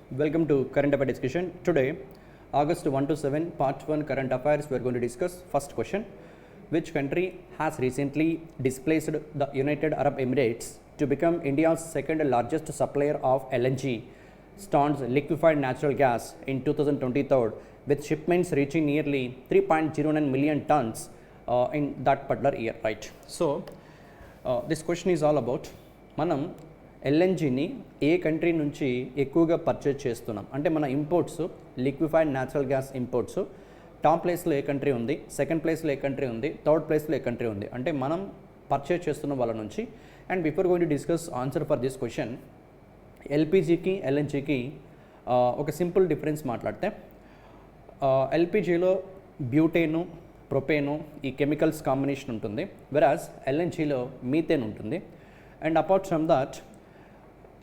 Welcome to Current Affair Discussion. Today, August 1 to 7, Part 1 Current Affairs, we are going to discuss first question. Which country has recently displaced the United Arab Emirates to become India's second largest supplier of LNG, stands liquefied natural gas in 2023, with shipments reaching nearly 3.09 million tons in that particular year, right? So, this question is all about మనం ఎల్ఎన్జీని ఏ country నుంచి ఎక్కువగా purchase చేస్తున్నాం అంటే మన imports liquefied natural gas imports top ప్లేస్లో ఏ country ఉంది, second ప్లేస్లో ఏ country ఉంది, థర్డ్ ప్లేస్లో ఏ కంట్రీ ఉంది అంటే మనం పర్చేజ్ చేస్తున్న వాళ్ళ నుంచి. And before going to discuss answer for this question, ఎల్పిజికి ఎల్ఎన్జీకి ఒక సింపుల్ డిఫరెన్స్ మాట్లాడితే, ఎల్పిజిలో బ్యూటేను ప్రొపేను ఈ కెమికల్స్ కాంబినేషన్ ఉంటుంది, వెరాజ్ ఎల్ఎన్జీలో మీథేన్ ఉంటుంది. అండ్ అపార్ట్ ఫ్రమ్ దట్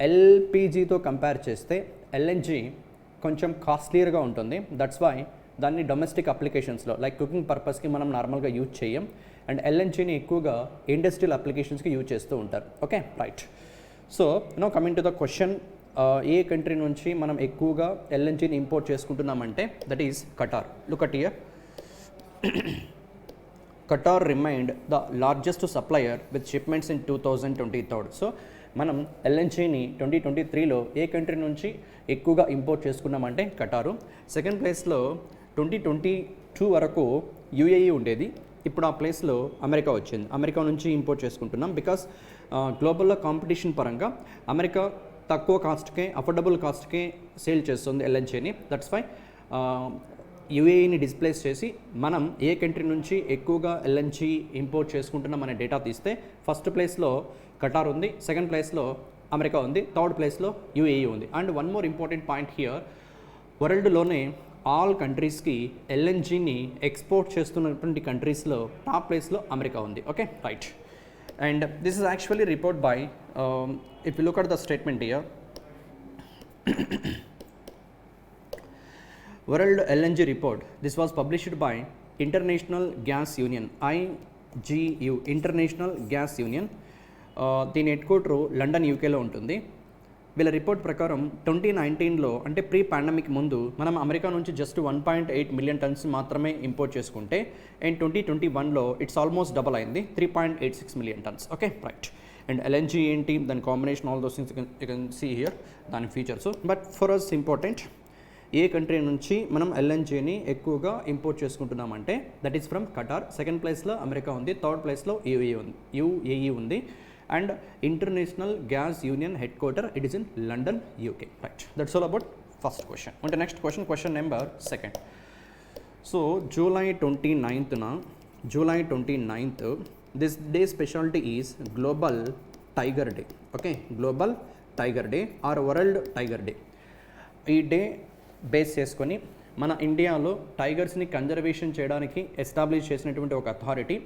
ఎల్పిజితో కంపేర్ చేస్తే ఎల్ఎన్జీ కొంచెం కాస్ట్లీగా ఉంటుంది. దట్స్ వై దాన్ని డొమెస్టిక్ అప్లికేషన్స్లో లైక్ కుకింగ్ పర్పస్కి మనం నార్మల్గా యూజ్ చేయం. అండ్ ఎల్ఎన్జీని ఎక్కువగా ఇండస్ట్రియల్ అప్లికేషన్స్కి యూజ్ చేస్తూ ఉంటారు. Okay, right. So no coming to the question, ఏ కంట్రీ నుంచి మనం ఎక్కువగా ఎల్ఎన్జీని ఇంపోర్ట్ చేసుకుంటున్నామంటే that is Qatar. Look at here. Qatar remained the largest supplier with shipments in 2023. So మనం ఎల్ఎన్జీని 2023లో ఏ కంట్రీ నుంచి ఎక్కువగా ఇంపోర్ట్ చేసుకున్నామంటే ఖటారు. సెకండ్ ప్లేస్లో 2022 వరకు యూఏఈ ఉండేది, ఇప్పుడు ఆ ప్లేస్లో అమెరికా వచ్చింది. అమెరికా నుంచి ఇంపోర్ట్ చేసుకుంటున్నాం బికాస్ గ్లోబల్లో కాంపిటీషన్ పరంగా అమెరికా తక్కువ కాస్ట్కే అఫోర్డబుల్ కాస్ట్కే సేల్ చేస్తుంది ఎల్ఎన్జీని. దట్స్ వై యూఏఈని డిస్ప్లేస్ చేసి మనం ఏ కంట్రీ నుంచి ఎక్కువగా ఎల్ఎన్జీ ఇంపోర్ట్ చేసుకుంటున్నాం అనే డేటా తీస్తే ఫస్ట్ ప్లేస్లో ఖటార్ ఉంది, సెకండ్ ప్లేస్లో అమెరికా ఉంది, థర్డ్ ప్లేస్లో యూఏఈ ఉంది. And one more important point here, వరల్డ్లోనే ఆల్ కంట్రీస్కి ఎల్ఎన్జీని ఎక్స్పోర్ట్ చేస్తున్నటువంటి కంట్రీస్లో టాప్ ప్లేస్లో అమెరికా ఉంది. Okay, right. And this is actually report by if you look at the statement here, World LNG Report. This was published by International Gas Union, IGU, International Gas Union. దీని head quarter London యూకేలో ఉంటుంది. వీళ్ళ report ప్రకారం 2019లో అంటే pre pandemic ముందు మనం America నుంచి just 1.8 million tons మాత్రమే ఇంపోర్ట్ చేసుకుంటే, అండ్ 2021లో ఇట్స్ ఆల్మోస్ట్ డబల్ అయింది, 3.86 million tons. Okay, right. And LNG ఏంటి, దాని combination, all those things you can see here, దాని features. But for us important, ఏ కంట్రీ నుంచి మనం ఎల్ఎన్జీని ఎక్కువగా ఇంపోర్ట్ చేసుకుంటున్నామంటే that is from Qatar. Second ప్లేస్లో అమెరికా ఉంది, థర్డ్ ప్లేస్లో యూఏఈ ఉంది. And international gas union headquarter it is in London, UK. Right, that's all about first question. అంటే next question, question number second. So July 29th this day speciality is global tiger day. Okay, global tiger day or world tiger day. ఈ day base చేసుకొని మన ఇండియాలో టైగర్స్ని conservation చేయడానికి establish చేసినటువంటి ఒక authority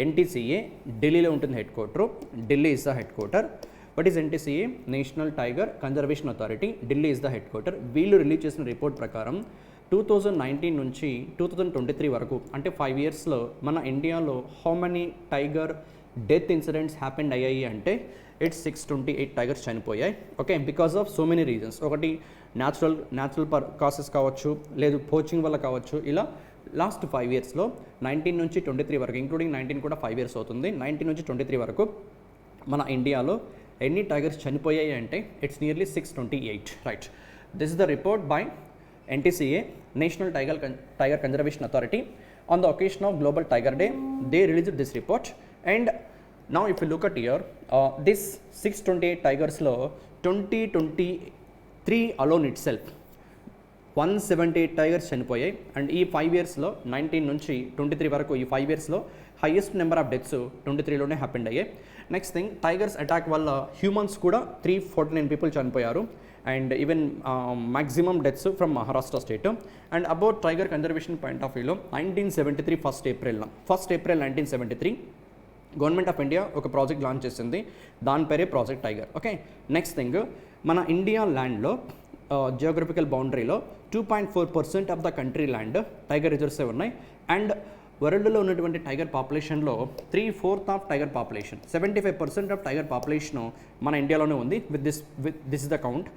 NTCA, ఢిల్లీలో ఉంటుంది head quarter. Delhi is the head quarter. What is NTCA? National tiger conservation authority. Delhi is the head quarter. వీళ్ళు రిలీజ్ చేసిన రిపోర్ట్ ప్రకారం 2019 నుంచి 2023 వరకు అంటే 5 ఇయర్స్లో మన ఇండియాలో how many tiger death incidents happened అయ్యాయి అంటే ఇట్స్ 628 టైగర్స్ చనిపోయాయి. Okay, because of so many reasons. ఒకటి న్యాచురల్ కాసెస్ కావచ్చు, లేదు పోచింగ్ వల్ల కావచ్చు. ఇలా లాస్ట్ 5 ఇయర్స్లో 19 నుంచి 23 వరకు, ఇంక్లూడింగ్ 19 కూడా 5 ఇయర్స్ అవుతుంది, 19 నుంచి 23 వరకు మన ఇండియాలో ఎన్ని టైగర్స్ చనిపోయాయి అంటే it's nearly 628. Right, this is the report by NTCA, national tiger conservation authority. On the occasion of global tiger day they released this report. And now if you look at here, this 628 tigers-లో 2023 alone itself 178 tigers చనిపోయాయి. And ఈ 5 ఇయర్స్లో 19 నుంచి 23 వరకు ఈ 5 ఇయర్స్లో highest number of deaths 23లోనే happened అయ్యాయి. నెక్స్ట్ థింగ్, టైగర్స్ అటాక్ వల్ల హ్యూమన్స్ కూడా 349 పీపుల్ చనిపోయారు. And even maximum deaths from Maharashtra state. And about tiger conservation point of వ్యూలో 1973 1st April 1973 government of India ఒక ప్రాజెక్ట్ లాంచ్ చేసింది, దాని పేరే project tiger. Okay, next thing, మన ఇండియా ల్యాండ్లో జియోగ్రఫికల్ బౌండరీలో 2.4% of the country land tiger రిజర్వ్సే ఉన్నాయి. అండ్ వరల్డ్లో ఉన్నటువంటి tiger పాపులేషన్లో 3/4 of tiger population, 75% of tiger population మన ఇండియాలోనే ఉంది. With this is the count.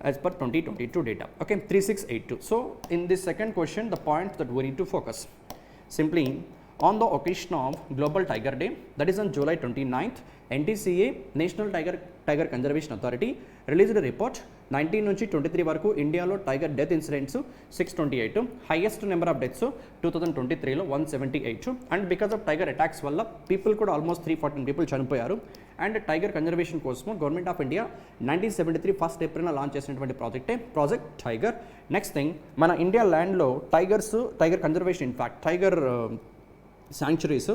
as per 2022 data. Okay, 3682. So in this second question, the point that we need to focus simply on the occasion of Global Tiger Day, that is on July 29th, NTCA National Tiger Conservation Authority released a report 19 నుంచి 23 వరకు ఇండియాలో tiger death incidents 628, highest number of deaths 2023లో 178, and because of tiger attacks వల్ల people కూడా almost 314 people చనిపోయారు. And tiger conservation కోసం government of India 1973 first April launch చేసినటువంటి project tiger. Next thing, మన ఇండియా ల్యాండ్లో tiger conservation, in fact tiger sanctuaries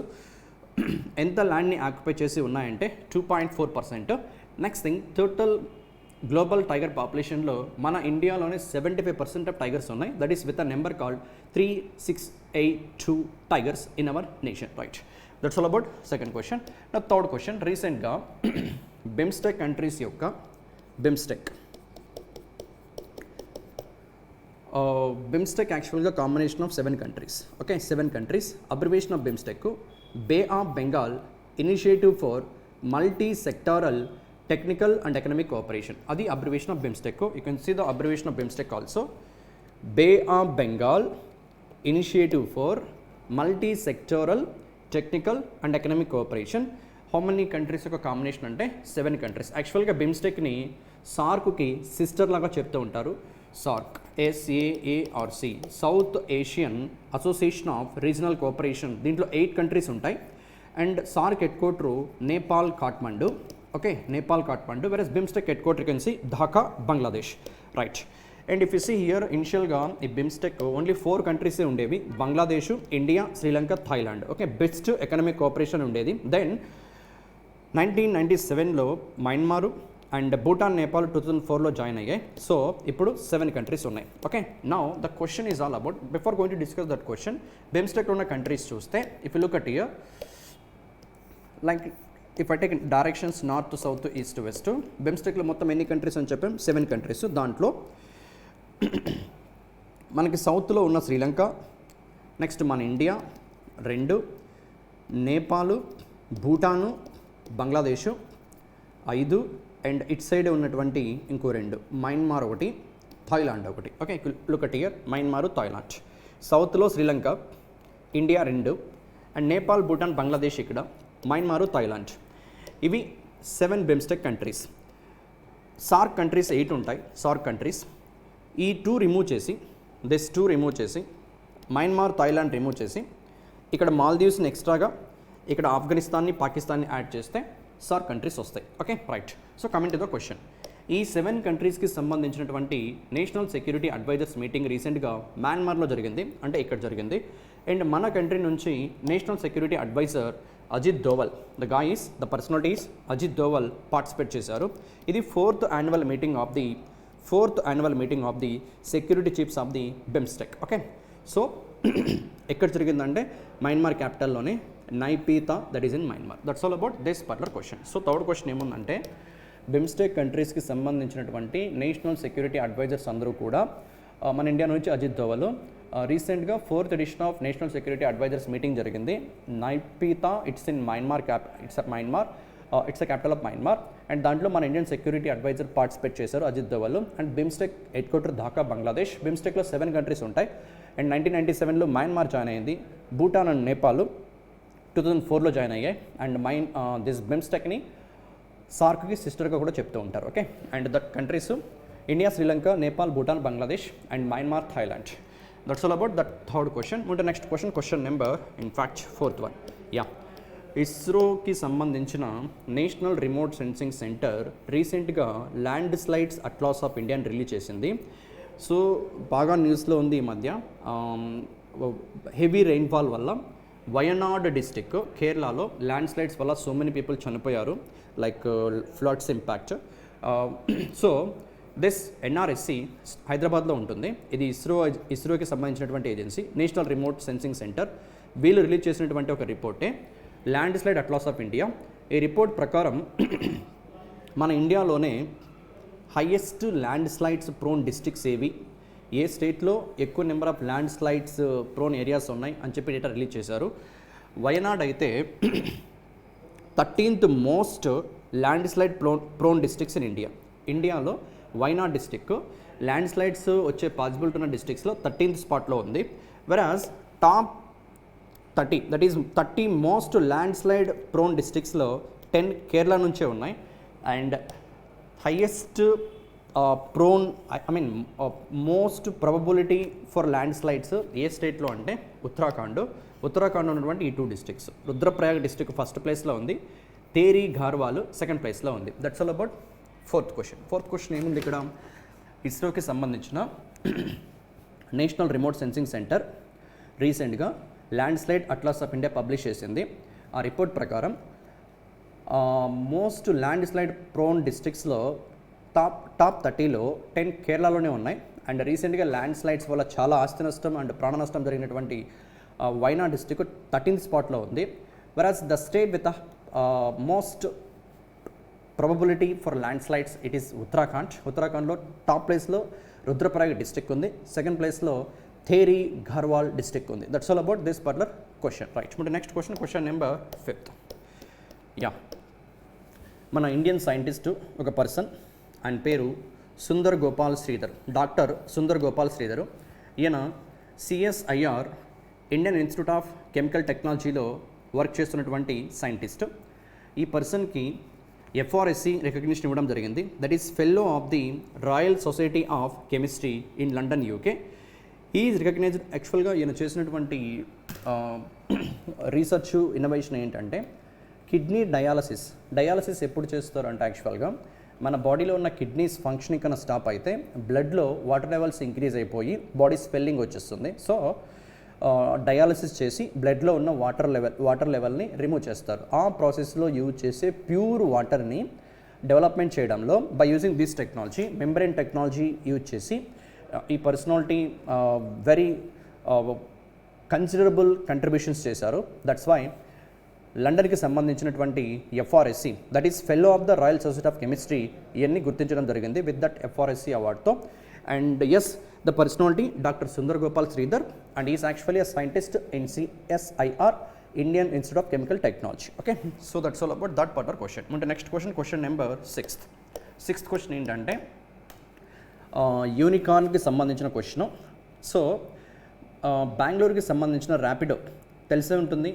ఎంత ల్యాండ్ని ఆక్యుపై చేసి ఉన్నాయంటే 2.4%. Next thing, total global tiger పాపులేషన్లో మన ఇండియాలోనే 75% ఆఫ్ టైగర్స్ ఉన్నాయి. That is with a number called 3682 tigers in our nation, right? That's all about second question. నా థర్డ్ క్వశ్చన్, రీసెంట్గా బిమ్స్టెక్ కంట్రీస్ యొక్క బిమ్స్టెక్ యాక్చువల్గా combination of 7 countries. Okay, 7 countries. Abbreviation of BIMSTEC bay of Bengal initiative for multi sectoral technical and economic cooperation. అది abbreviation of BIMSTEC. You can see the abbreviation of BIMSTEC also. Bay of Bengal initiative for multi sectoral technical and economic cooperation. How many countries యొక్క combination అంటే 7 countries. యాక్చువల్గా బిమ్స్టెక్ని సార్క్కి sister లాగా చెప్తూ ఉంటారు. SAARC, SAARC, south Asian association of regional cooperation. దీంట్లో 8 countries ఉంటాయి. And SAARC head quarter Nepal, Kathmandu. Okay, Nepal, Kathmandu. వెరస్ BIMSTEC head quarter can see Dhaka, Bangladesh, right? And if you see here, ఇనిషియల్గా ఈ బిమ్స్టెక్ ఓన్లీ 4 కంట్రీసే ఉండేవి, Bangladesh, India, Sri Lanka, Thailand. Okay, best economic cooperation ఉండేది. Then 1997లో మయన్మారు and Bhutan, Nepal 2004లో join అయ్యాయి. So ఇప్పుడు 7 countries ఉన్నాయి. Okay, now the question is all about, before going to discuss that question, బిమ్స్టెక్లో ఉన్న కంట్రీస్ చూస్తే, if you look at here, like if I take directions north, south, east, west, బిమ్స్టెక్లో మొత్తం ఎన్ని countries అని చెప్పాం? 7 కంట్రీస్. దాంట్లో మనకి సౌత్లో ఉన్న శ్రీలంక, నెక్స్ట్ మన India 2, Nepal, Bhutan, Bangladesh 5, and it side ఉన్నటువంటి ఇంకో 2, Myanmar 1, Thailand 1. Okay, look at here, Myanmar, Thailand. సౌత్లో శ్రీలంక, ఇండియా 2, అండ్ నేపాల్, భూటాన్, బంగ్లాదేశ్ ఇక్కడ, మయన్మార్, థాయిలాండ్. ఇవి 7 బిమ్స్టెక్ కంట్రీస్. సార్క్ కంట్రీస్ 8 ఉంటాయి. సార్క్ కంట్రీస్ ఈ 2 రిమూవ్ చేసి, దిస్ 2 రిమూవ్ చేసి, మయన్మార్, థాయిలాండ్ రిమూవ్ చేసి, ఇక్కడ మాల్దీవ్స్ని ఎక్స్ట్రాగా, ఇక్కడ ఆఫ్ఘనిస్తాన్ని, పాకిస్తాన్ని యాడ్ చేస్తే సార్క్ కంట్రీస్ వస్తాయి. Okay, right? So coming to the question, ఈ 7 కంట్రీస్కి సంబంధించినటువంటి నేషనల్ సెక్యూరిటీ అడ్వైజర్స్ మీటింగ్ రీసెంట్గా మయన్మార్లో జరిగింది, అంటే ఇక్కడ జరిగింది. అండ్ మన కంట్రీ నుంచి national security advisor Ajit Doval, the guy is, the personality is Ajit Doval, participate చేశారు. ఇది 4th annual meeting of the security chiefs of the BIMSTEC. Okay, so ఎక్కడ జరిగిందంటే మయన్మార్ క్యాపిటల్లోనే, Naypyidaw, that is in Myanmar. That's all about this particular question. So third question ఏముందంటే, BIMSTEC కంట్రీస్కి సంబంధించినటువంటి national security advisors అందరూ కూడా మన India నుంచి అజిత్ దోవల్, రీసెంట్గా 4th edition of national security advisors meeting జరిగింది. Naypyidaw, it's in Myanmar, it's a capital of Myanmar. And దాంట్లో మన ఇండియన్ సెక్యూరిటీ అడ్వైజర్ పార్టిసిపేట్ చేశారు, Ajit Doval. And BIMSTEC headquarter Dhaka, Bangladesh. బిమ్స్టెక్లో 7 కంట్రీస్ ఉంటాయి. అండ్ 1997లో మయన్మార్ జాయిన్ అయింది. భూటాన్ అండ్ నేపాల్ 2004లో జాయిన్ అయ్యాయి. అండ్ దిస్ బిమ్స్టెక్ని సార్క్కి సిస్టర్గా కూడా చెప్తూ ఉంటారు. Okay, and that countries India, Sri Lanka, Nepal, Bhutan, Bangladesh, and Myanmar, Thailand. That's all about that third question. ముందు next question number, in fact 4th one. Yeah, ఇస్రోకి సంబంధించిన నేషనల్ రిమోట్ సెన్సింగ్ సెంటర్ రీసెంట్గా ల్యాండ్ స్లైడ్స్ అట్లాస్ ఆఫ్ ఇండియాని రిలీజ్ చేసింది. సో బాగా న్యూస్లో ఉంది ఈ మధ్య. హెవీ రెయిన్ఫాల్ వల్ల వయనాడ్ డిస్టిక్, కేరళలో ల్యాండ్ స్లైడ్స్ వల్ల సో మెనీ పీపుల్ చనిపోయారు, like floods impact. So this NRSC హైదరాబాద్లో ఉంటుంది. ఇది ఇస్రోకి సంబంధించినటువంటి agency, national remote sensing centre. వీళ్ళు రిలీజ్ చేసినటువంటి ఒక రిపోర్టే landslide atlas of India. ఈ రిపోర్ట్ ప్రకారం మన ఇండియాలోనే highest landslides prone districts ఏవి, ఏ స్టేట్లో ఎక్కువ number of landslides prone areas ఉన్నాయి అని చెప్పి డేటా రిలీజ్ చేశారు. వయనాడ్ అయితే 13th most landslide prone districts in ఇండియాలో వైనాడ్ డిస్టిక్ ల్యాండ్ స్లైడ్స్ వచ్చే పాసిబిలిటీ ఉన్న డిస్ట్రిక్ట్స్లో 13th స్పాట్లో ఉంది. Whereas top 30 that is 30 most landslide prone డిస్ట్రిక్ట్స్లో 10 కేరళ నుంచే ఉన్నాయి. And highest prone most probability for land slides ఏ స్టేట్లో అంటే ఉత్తరాఖండ్ ఉన్నటువంటి ఈ 2 డిస్ట్రిక్ట్స్. రుద్రప్రయాగ్ డిస్ట్రిక్ట్ ఫస్ట్ ప్లేస్లో ఉంది, తేరీ ఘార్వాల్ సెకండ్ ప్లేస్లో ఉంది. That's all about fourth question ఏముంది ఇక్కడ, ఇస్రోకి సంబంధించిన నేషనల్ రిమోట్ సెన్సింగ్ సెంటర్ రీసెంట్గా landslide atlas of India publish చేసింది. ఆ రిపోర్ట్ ప్రకారం మోస్ట్ ల్యాండ్ స్లైడ్ ప్రోన్ డిస్ట్రిక్ట్స్లో టాప్ 30లో 10 కేరళలోనే ఉన్నాయి. అండ్ రీసెంట్గా ల్యాండ్ స్లైడ్స్ వల్ల చాలా ఆస్తి నష్టం అండ్ ప్రాణ నష్టం జరిగినటువంటి వైనాడ్ డిస్ట్రిక్ట్ 13th స్పాట్లో ఉంది. వెరాజ్ the state with most probability for land slides it is ఉత్తరాఖండ్లో టాప్ ప్లేస్లో రుద్రప్రయాగ్ డిస్ట్రిక్ట్ ఉంది, సెకండ్ ప్లేస్లో థేరీ ఘర్వాల్ డిస్ట్రిక్ట్ ఉంది. That's all about this particular question. Right, next question number 5th. మన ఇండియన్ సైంటిస్టు ఒక పర్సన్, ఆయన పేరు సుందర్ గోపాల్ శ్రీధర్, డాక్టర్ సుందర్ గోపాల్ శ్రీధర్. ఈయన CSIR Indian institute of chemical టెక్నాలజీలో వర్క్ చేస్తున్నటువంటి సైంటిస్ట్. ఈ పర్సన్కి FRSC రికగ్నిషన్ ఇవ్వడం జరిగింది. That is fellow of the royal society of chemistry in London, UK. ఈ రికగ్నైజ్డ్. యాక్చువల్గా ఈయన చేసినటువంటి రీసెర్చ్ ఇన్నోవేషన్ ఏంటంటే కిడ్నీ డయాలసిస్ ఎప్పుడు చేస్తారు అంటే యాక్చువల్గా మన బాడీలో ఉన్న కిడ్నీస్ ఫంక్షనింగ్ కన్నా స్టాప్ అయితే బ్లడ్లో వాటర్ లెవెల్స్ ఇంక్రీజ్ అయిపోయి బాడీ స్వెల్లింగ్ వచ్చేస్తుంది. సో డయాలసిస్ చేసి బ్లడ్లో ఉన్న వాటర్ లెవెల్ని రిమూవ్ చేస్తారు. ఆ ప్రాసెస్లో యూజ్ చేసే ప్యూర్ వాటర్ని డెవలప్మెంట్ చేయడంలో by using this technology, membrane technology use చేసి ఈ పర్సనాలిటీ వెరీ కన్సిడరబుల్ కంట్రిబ్యూషన్స్ చేశారు. దట్స్ వై లండన్కి సంబంధించినటువంటి FRSC that is fellow of the royal society of chemistry ఇవన్నీ గుర్తించడం జరిగింది విత్ దట్ FRSC అవార్డ్తో. And yes, the personality Dr. Sundar Gopal Sridhar, and he is actually a scientist in CSIR Indian Institute of Chemical Technology. Okay, so that's all about that particular question. Next question number 6th question ఏంటంటే యూనికార్న్కి సంబంధించిన question. So బెంగళూరుకి సంబంధించిన ర్యాపిడో తెలిసే ఉంటుంది.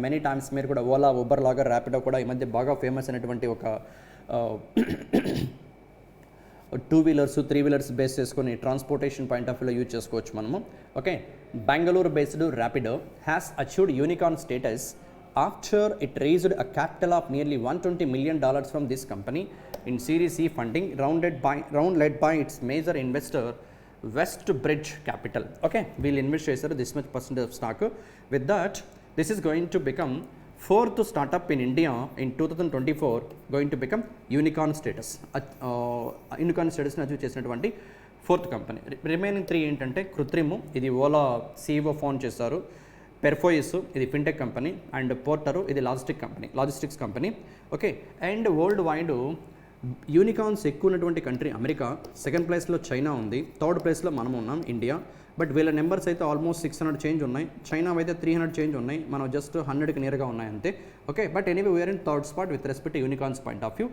Many times మీరు కూడా Ola, Uber లాగా ర్యాపిడో కూడా ఈ మధ్య బాగా ఫేమస్ అయినటువంటి ఒక 2 వీలర్స్ 3 వీలర్స్ బేస్ చేసుకొని ట్రాన్స్పోర్టేషన్ పాయింట్ ఆఫ్ వ్యూలో యూజ్ చేసుకోవచ్చు మనము. Okay, Bengaluru based Rapido has achieved unicorn status after it raised a capital of nearly $120 million from this company in Series C funding round led by it's major investor west bridge capital. Okay, వీళ్ళు invest చేశారు this much percentage of stock. With that, this is going to become 4th startup in India in 2024, going to become unicorn status. Unicorn status ని achieve చేసినటువంటి 4th company. Remaining 3 ఏంటంటే కృత్రిము, ఇది Ola CEO found చేశారు, పెర్ఫోయిస్ ఇది fintech company, and పోర్టరు ఇది logistics company. Okay, and world wide unicorns ఎక్కువ ఉన్నటువంటి country America, second ప్లేస్లో చైనా ఉంది, థర్డ్ ప్లేస్లో మనం ఉన్నాం ఇండియా. బట్ వీళ్ళ నెంబర్స్ అయితే ఆల్మోస్ట్ 600 చేంజ్ ఉన్నాయి, చైనా అయితే 300 చేంజ్ ఉన్నాయి, మనం జస్ట్ 100కి నియర్గా ఉన్నాయి అంతే. Okay, but anyway we're in third spot with respect unicorns point of view.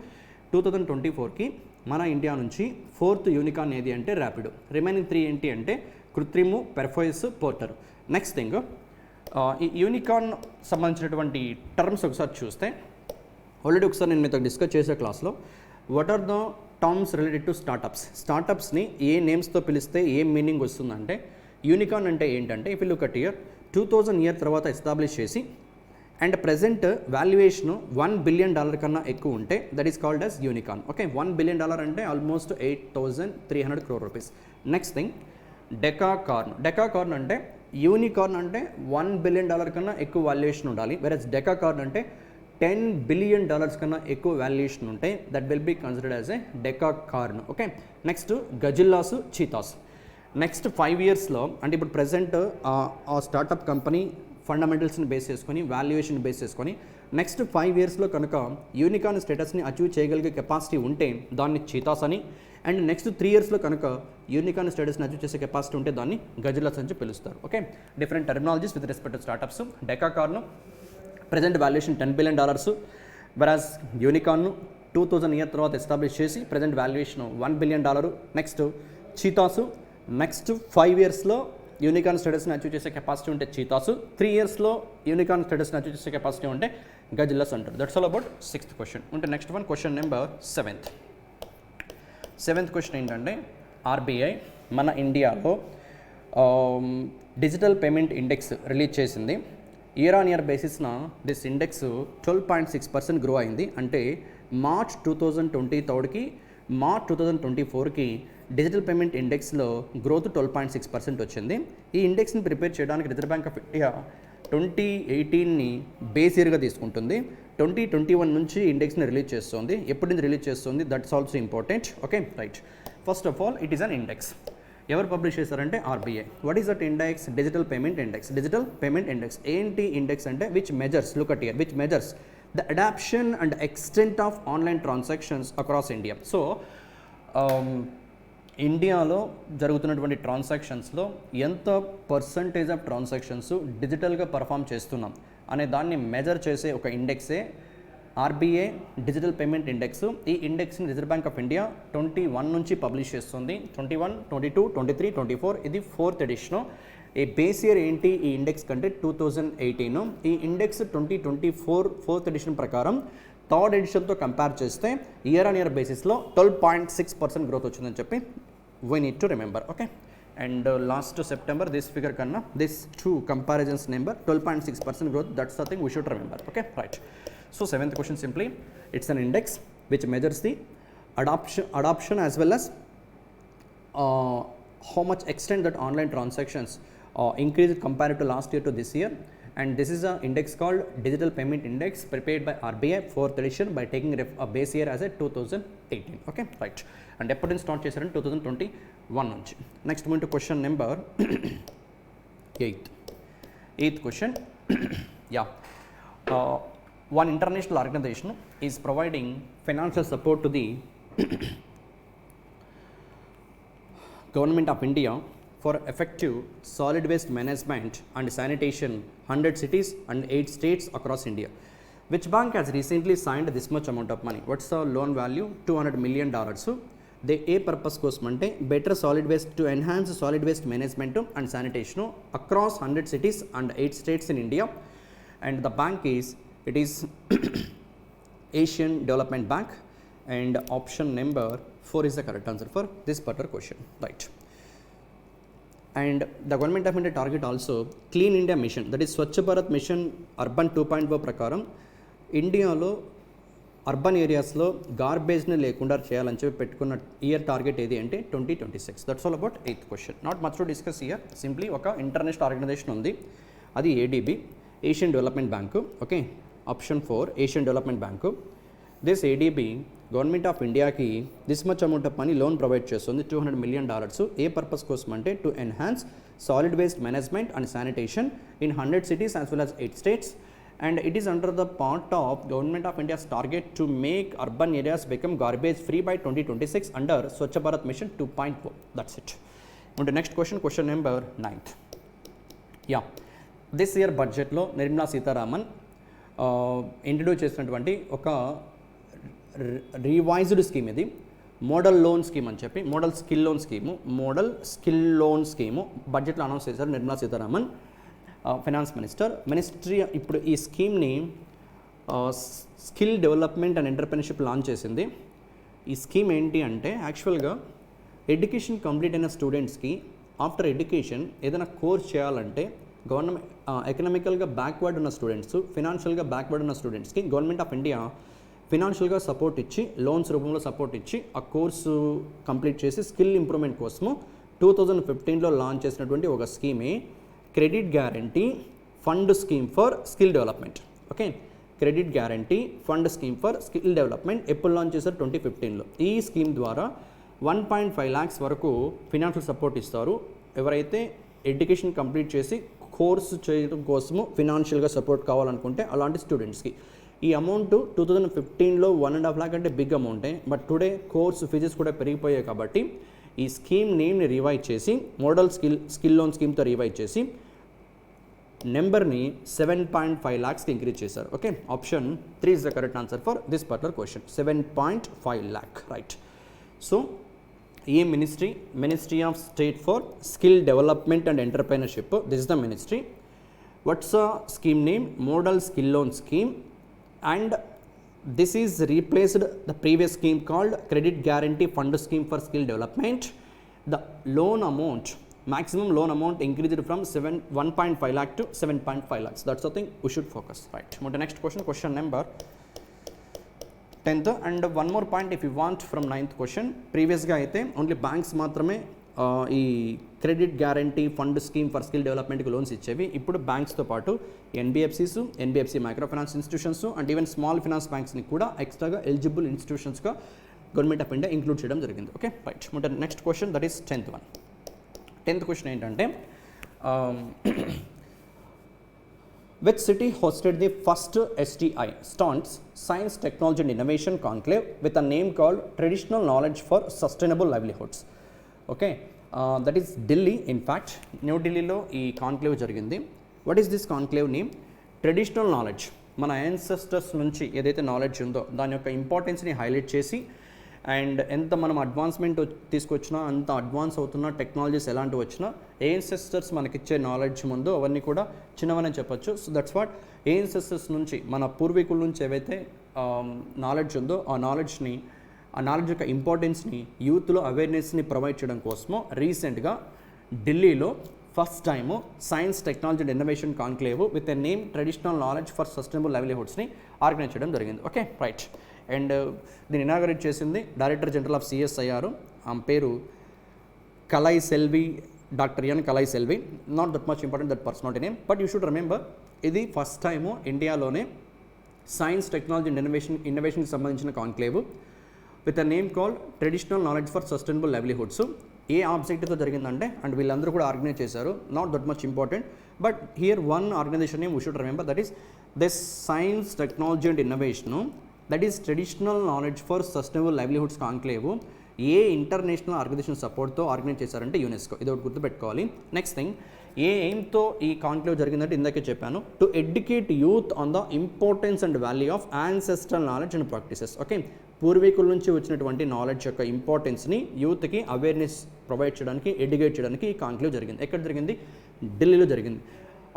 2024కి మన ఇండియా నుంచి 4th యూనికార్న్ ఏది అంటే ర్యాపిడో. రిమైనింగ్ 3 ఏంటి అంటే Krutrim, Perfios, Porter. Next thing, ఈ యూనికార్న్ సంబంధించినటువంటి టర్మ్స్ ఒకసారి చూస్తే ఆల్రెడీ ఒకసారి నేను మీతో డిస్కస్ చేసే క్లాస్లో what are the terms related to స్టార్టప్స్ని ఏ నేమ్స్తో పిలిస్తే ఏం మీనింగ్ వస్తుందంటే యూనికార్న్ అంటే ఏంటంటే if you look at year 2000 year తర్వాత ఎస్టాబ్లిష్ చేసి అండ్ ప్రెజెంట్ వాల్యుయేషన్ $1 billion కన్నా ఎక్కువ ఉంటే that is called as unicorn. Okay, $1 billion అంటే ఆల్మోస్ట్ 8,300 crore rupees. నెక్స్ట్ థింగ్, డెకాకార్న్ అంటే యూనికార్న్ అంటే $1 billion కన్నా ఎక్కువ వాల్యుయేషన్ ఉండాలి, వెరస్ డెకాకార్న్ అంటే $10 billion కన్నా ఎక్కువ వాల్యుయేషన్ ఉంటే that will be considered as a decacorn. Okay, next gazelles, cheetahs. Next 5 ఇయర్స్లో అంటే ఇప్పుడు ప్రజెంట్ ఆ స్టార్టప్ కంపెనీ ఫండమెంటల్స్ని బేస్ చేసుకొని, వాల్యుయేషన్ బేస్ చేసుకొని నెక్స్ట్ 5 ఇయర్స్లో కనుక యూనికార్న్ స్టేటస్ని అచీవ్ చేయగలిగే కెపాసిటీ ఉంటే దాన్ని చీతాస్ అని, అండ్ నెక్స్ట్ 3 ఇయర్స్లో కనుక యూనికార్న్ స్టేటస్ని అచీవ్ చేసే కెపాసిటీ ఉంటే దాన్ని గజిల్లాస్ అని పిలుస్తారు. Okay, different terminologies with respect to startups. Decacorn present valuation $10 billion, whereas unicorn 2000 year తర్వాత ఎస్టాబ్లిష్ చేసి present valuation $1 billion. Next cheetahs, next 5 ఇయర్స్లో యూనికార్న్ స్టేటస్ని అచీవ్ చేసే కెపాసిటీ ఉంటే చీతాసు, 3 ఇయర్స్లో యూనికార్న్ స్టేటస్ని అచీవ్ చేసే కెపాసిటీ ఉంటే గజిల్లస్ అంటారు. That's all about 6th question. ఉంటే next one question number 7th question ఏంటంటే ఆర్బీఐ మన ఇండియాలో డిజిటల్ పేమెంట్ ఇండెక్స్ రిలీజ్ చేసింది. ఇయర్ ఆన్ ఇయర్ బేసిస్న దిస్ ఇండెక్స్ 12.6% గ్రో అయింది. అంటే మార్చ్ 2023కి మార్చ్ 2024కి డిజిటల్ పేమెంట్ ఇండెక్స్లో గ్రోత్ 12.6% వచ్చింది. ఈ ఇండెక్స్ని ప్రిపేర్ చేయడానికి రిజర్వ్ బ్యాంక్ ఆఫ్ ఇండియా 2018ని బేస్ ఇయర్గా తీసుకుంటుంది. 2021 నుంచి ఇండెక్స్ని రిలీజ్ చేస్తుంది. ఎప్పటి నుంచి రిలీజ్ చేస్తుంది that's also important. Okay right. First of all it is an index. ఎవరు పబ్లిష్ చేశారంటే RBI. What is that index? Digital payment index. Digital payment index ఏంటి ఇండెక్స్ అంటే which measures, look at here, which measures the adoption and extent of online transactions across India. So ఇండియాలో జరుగుతున్నటువంటి ట్రాన్సాక్షన్స్లో ఎంత percentage of transactions డిజిటల్గా perform చేస్తున్నాం అనే దాన్ని మెజర్ చేసే ఒక ఇండెక్సే ఆర్బీఐ డిజిటల్ పేమెంట్ ఇండెక్స్. ఈ ఇండెక్స్ని రిజర్వ్ బ్యాంక్ ఆఫ్ ఇండియా 21 నుంచి పబ్లిష్ చేస్తుంది. 21, 22, 23, 24 ఇది 4th ఎడిషను. ఈ బేస్ ఇయర్ ఏంటి ఈ ఇండెక్స్ కంటే 2018. ఈ ఇండెక్స్ 2024 4th ఎడిషన్ ప్రకారం 3rd ఎడిషన్తో కంపేర్ చేస్తే ఇయర్ ఆన్ ఇయర్ బేసిస్లో 12.6% గ్రోత్ వచ్చిందని చెప్పి we need to remember. Okay. And last September this figure కన్నా this 2 comparisons number 12.6% growth, that's the thing we should remember. Okay, right. So 7th question simply, it's an index which measures the adoption as well as how much extent that online transactions increased compared to last year to this year. And this is an index called Digital Payment Index prepared by RBI 4th edition by taking a base year as a 2018. Okay, right. And ఎప్పటి start చేశారంటే 2021 నుంచి. Next move to question number 8th question. Yeah, one international organization is providing financial support to the government of India for effective solid waste management and sanitation 100 cities and 8 states across India. Which bank has recently signed this much amount of money? What's the loan value? $200 million. They A purpose కోసం అంటే better solid waste to enhance solid waste management and sanitation across 100 cities and 8 states in India. And the bank is, it is Asian Development Bank, and option number 4 is the correct answer for this particular question, right. And the government of India target also Clean India mission, that is Swachh Bharat mission urban 2.0 ప్రకారం ఇండియాలో urban ఏరియాస్లో గార్బేజ్ని లేకుండా చేయాలని చెప్పి పెట్టుకున్న year target ఏది అంటే 2026. That's all about 8th question. Not much to discuss year, simply ఒక ఇంటర్నేషనల్ ఆర్గనైజేషన్ ఉంది, అది ADB, Asian development bank. Okay, option 4 Asian development bank. This ADB government of ఇండియాకి this much amount of money loan provide చేస్తుంది, $200 million. ఏ purpose కోసం అంటే to enhance solid waste management and sanitation in 100 cities as well as 8 states. And it is under the part of Government of India's target to make urban areas become garbage free by 2026 under Swachh Bharat Mission 2.0. That's it. On to next question, question number 9th. Yeah, this year budget lo Nirmala Sitharaman introduce చేసినటువంటి ఒక revised scheme, ఇది model loan scheme అని చెప్పి, model skill loan scheme బడ్జెట్లో announce చేశారు Nirmala Sitharaman, finance ministry. ఇప్పుడు ఈ స్కీమ్ని skill development and entrepreneurship launch చేసింది. ఈ స్కీమ్ ఏంటి అంటే యాక్చువల్గా ఎడ్యుకేషన్ కంప్లీట్ అయిన స్టూడెంట్స్కి ఆఫ్టర్ ఎడ్యుకేషన్ ఏదైనా కోర్స్ చేయాలంటే గవర్నమెంట్ ఎకనామికల్గా బ్యాక్వర్డ్ ఉన్న స్టూడెంట్స్, ఫినాన్షియల్గా బ్యాక్వర్డ్ ఉన్న స్టూడెంట్స్కి గవర్నమెంట్ ఆఫ్ ఇండియా ఫినాన్షియల్గా సపోర్ట్ ఇచ్చి, లోన్స్ రూపంలో సపోర్ట్ ఇచ్చి ఆ కోర్సు కంప్లీట్ చేసి స్కిల్ ఇంప్రూవ్మెంట్ కోసము 2015లో లాంచ్ చేసినటువంటి ఒక స్కీమే credit guarantee fund scheme for skill development. Okay, credit guarantee fund scheme for skill development ఎప్పుడు లాంచ్ చేశారు? 2015లో. ఈ స్కీమ్ ద్వారా 1.5 lakhs వరకు ఫినాన్షియల్ సపోర్ట్ ఇస్తారు ఎవరైతే ఎడ్యుకేషన్ కంప్లీట్ చేసి కోర్సు చేయడం కోసము ఫినాన్షియల్గా సపోర్ట్ కావాలనుకుంటే అలాంటి స్టూడెంట్స్కి. ఈ అమౌంట్ 2015లో 1.5 lakh అంటే బిగ్ అమౌంటే, బట్ టుడే కోర్సు ఫీజెస్ కూడా పెరిగిపోయాయి కాబట్టి ఈ స్కీమ్ నేమ్ని రివైజ్ చేసి మోడల్ స్కిల్ లోన్ స్కీమ్తో రివైజ్ చేసి నెంబర్ని 7.5 lakhsకి ఇంక్రీజ్ చేశారు. Okay, option 3 is the correct answer for this particular question. 7.5 lakh, right. So a ministry of state for skill development and entrepreneurship, this is the ministry. What's the scheme name? Model Skill Loan Scheme, and this is replaced the previous scheme called Credit Guarantee Fund Scheme for Skill Development. The loan amount, maximum loan amount increased from 1.5 lakh to 7.5 lakhs. That's the thing we should focus, right? Move to next question number 10th, and one more point if you want from 9th question. Previous ga aithe only banks maatrame ఈ credit guarantee fund scheme for skill డెవలప్మెంట్కి loans ఇచ్చేవి. ఇప్పుడు బ్యాంక్స్తో పాటు NBFCs, NBFC micro finance institutions and even small finance బ్యాంక్స్ని కూడా ఎక్స్ట్రాగా eligible ఇన్స్టిట్యూషన్స్గా గవర్నమెంట్ ఆఫ్ ఇండియా ఇంక్లూడ్ చేయడం జరిగింది. Okay, right. Next question, that is 10th one. 10th question ఏంటంటే, which city hosted the first STI, Science, Technology and Innovation Conclave with a name called Traditional Knowledge for Sustainable Livelihoods? Okay, that is Delhi. In fact న్యూఢిల్లీలో ఈ conclave జరిగింది. What is this conclave name? Traditional knowledge, మన ancestors నుంచి ఏదైతే knowledge ఉందో దాని యొక్క ఇంపార్టెన్స్ని highlight చేసి, అండ్ ఎంత మనం అడ్వాన్స్మెంట్ తీసుకొచ్చినా, అంత అడ్వాన్స్ అవుతున్న టెక్నాలజీస్ ఎలాంటివి వచ్చినా యాన్సెస్టర్స్ మనకిచ్చే నాలెడ్జ్ ముందు అవన్నీ కూడా చిన్నవనే చెప్పొచ్చు. సో దట్స్ వాట్ యాన్సెస్టర్స్ నుంచి, మన పూర్వీకుల నుంచి ఏవైతే నాలెడ్జ్ ఉందో ఆ నాలెడ్జ్ యొక్క ఇంపార్టెన్స్ని యూత్లో అవేర్నెస్ని ప్రొవైడ్ చేయడం కోసము రీసెంట్గా ఢిల్లీలో first time science, technology and innovation conclave with a name traditional knowledge for sustainable లైవ్లీహుడ్స్ని ఆర్గనైజ్ చేయడం జరిగింది. Okay, right. అండ్ దీన్ని ఇనాగరేట్ చేసింది డైరెక్టర్ జనరల్ ఆఫ్ CSIR, ఆమె పేరు Kalai Selvi, doctor N Kalai Selvi. Not that much important that personality name, but you should remember ఇది first time ఇండియాలోనే science, technology and ఇన్నోవేషన్కి సంబంధించిన conclave with a name called traditional knowledge for sustainable livelihoods. ఏ ఆబ్జెక్టివ్తో జరిగిందంటే, and వీళ్ళందరూ కూడా ఆర్గనైజ్ చేశారు. Not that much important, but here one organisation name we should remember, that is this science, technology and innovation, that is traditional knowledge for sustainable livelihoods conclave ఏ international organisation సపోర్ట్తో organise చేశారంటే UNESCO. ఇది ఒకటి గుర్తుపెట్టుకోవాలి. Next thing, ఏ ఎయిమ్తో ఈ conclave జరిగిందంటే ఇందాకే చెప్పాను, to educate youth on the importance and value of ancestral knowledge and practices. Okay, పూర్వీకుల నుంచి వచ్చినటువంటి నాలెడ్జ్ యొక్క ఇంపార్టెన్స్ని యూత్కి అవేర్నెస్ ప్రొవైడ్ చేయడానికి, ఎడ్యుకేట్ చేయడానికి ఈ కాన్క్లేవ్ జరిగింది. ఎక్కడ జరిగింది? ఢిల్లీలో జరిగింది.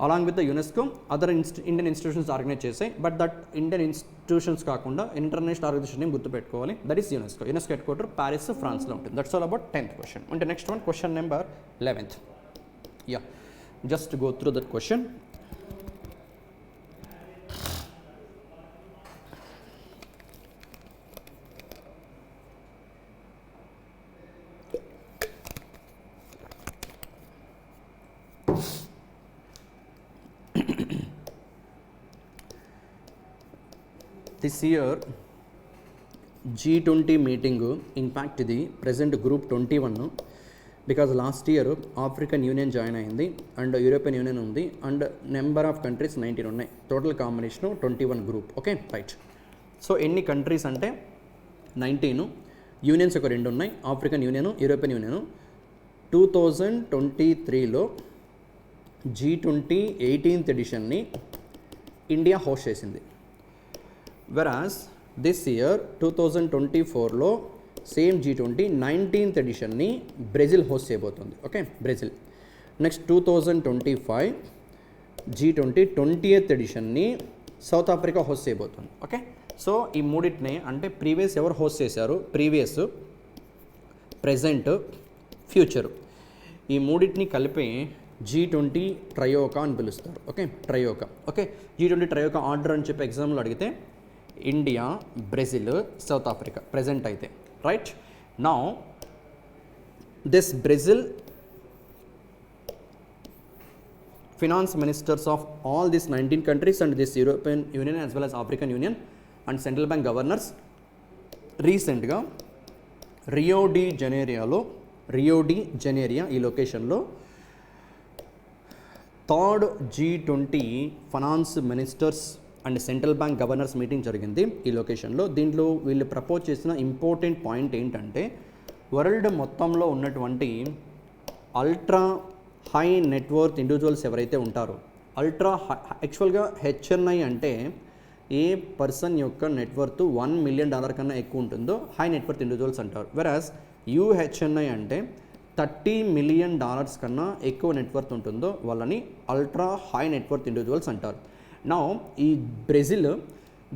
Along with the UNESCO other Indian institutions organise చేశాయి. బట్ దట్ ఇండియన్ ఇన్స్టిట్యూషన్స్ కాకుండా ఇంటర్నేషనల్ ఆర్గనైజేషన్ నేమ్ గుర్తుపెట్టుకోవాలి, that is UNESCO. UNESCO headquarter Paris, ఫ్రాన్స్లో ఉంటుంది. That's all about 10th question. అంటే next one, question number 11th. Yeah, just go through that question. This year G20 meeting, in fact ఇది present group 21, because last year African Union join అయింది and European Union ఉంది and number of countries 19 ఉన్నాయి. Total combination 21 group. Okay, right. So ఎన్ని countries అంటే 19, unions ఒక 2 ఉన్నాయి, African Union, African Union. 2023లో G20 18th ఎడిషన్ని ఇండియా హోస్ట్ చేసింది. whereas this year 2024లో సేమ్ G20 19th ఎడిషన్ని బ్రెజిల్ హోస్ట్ చేయబోతుంది. Okay, Brazil. Next 2025 G20 20th ఎడిషన్ని సౌత్ ఆఫ్రికా హోస్ట్ చేయబోతుంది. ఓకే, సో ఈ మూడింటిని అంటే ప్రీవియస్ ఎవరు హోస్ట్ చేశారు, ప్రీవియస్, ప్రెజెంట్, ఫ్యూచర్, ఈ మూడింటిని కలిపి G20 ట్రయోకా అని పిలుస్తారు. Okay, troika. Okay, G20 troika order అని చెప్పి ఎగ్జామ్లో అడిగితే India, Brazil, South Africa present అయితే, right. Now this Brazil finance ministers of all these 19 countries and this European Union as well as African Union and central bank governors రీసెంట్గా Rio de జెనేరియా ఈ లొకేషన్లో third G20 finance ministers and central bank governors meeting జరిగింది ఈ లొకేషన్లో. దీంట్లో వీళ్ళు propose చేసిన important point ఏంటంటే, వరల్డ్ మొత్తంలో ఉన్నటువంటి అల్ట్రా హై నెట్వర్త్ ఇండివిజువల్స్ ఎవరైతే ఉంటారో అల్ట్రా యాక్చువల్గా హెచ్ఎన్ఐ అంటే ఏ పర్సన్ యొక్క నెట్వర్త్ $1 million కన్నా ఎక్కువ ఉంటుందో హై నెట్వర్త్ ఇండివిజువల్స్ అంటారు. వెరాస్ యుహెచ్ఎన్ఐ అంటే $30 million కన్నా ఎక్కువ నెట్వర్త్ ఉంటుందో వాళ్ళని అల్ట్రా హై నెట్వర్త్ ఇండివిజువల్స్ అంటారు. నౌ ఈ Brazil